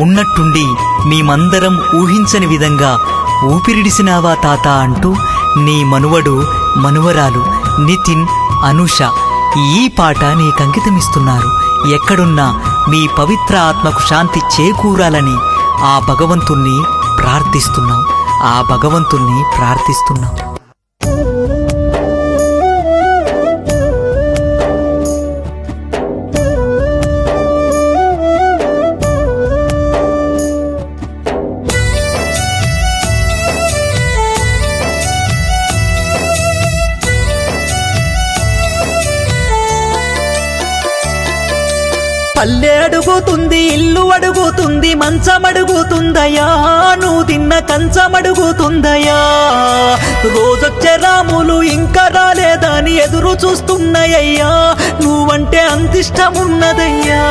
ఉన్నట్టుండి మేమందరం ఊహించని విధంగా ఊపిరిడిసినావా తాత అంటూ నీ మనువడు మనువరాలు నితిన్, అనుష ఈ పాట నీకంకితమిస్తున్నారు. ఎక్కడున్నా మీ పవిత్ర ఆత్మకు శాంతి చేకూరాలని ఆ భగవంతుణ్ణి ప్రార్థిస్తున్నాం. పల్లె అడుగుతుంది, ఇల్లు అడుగుతుంది, మంచం అడుగుతుందయ్యా, నువ్వు తిన్న కంచం అడుగుతుందయ్యా. రోజొచ్చే రాములు ఇంకా రాలేదని ఎదురు చూస్తున్నాయ్యా, నువ్వంటే అంతిష్టమున్నదయ్యా.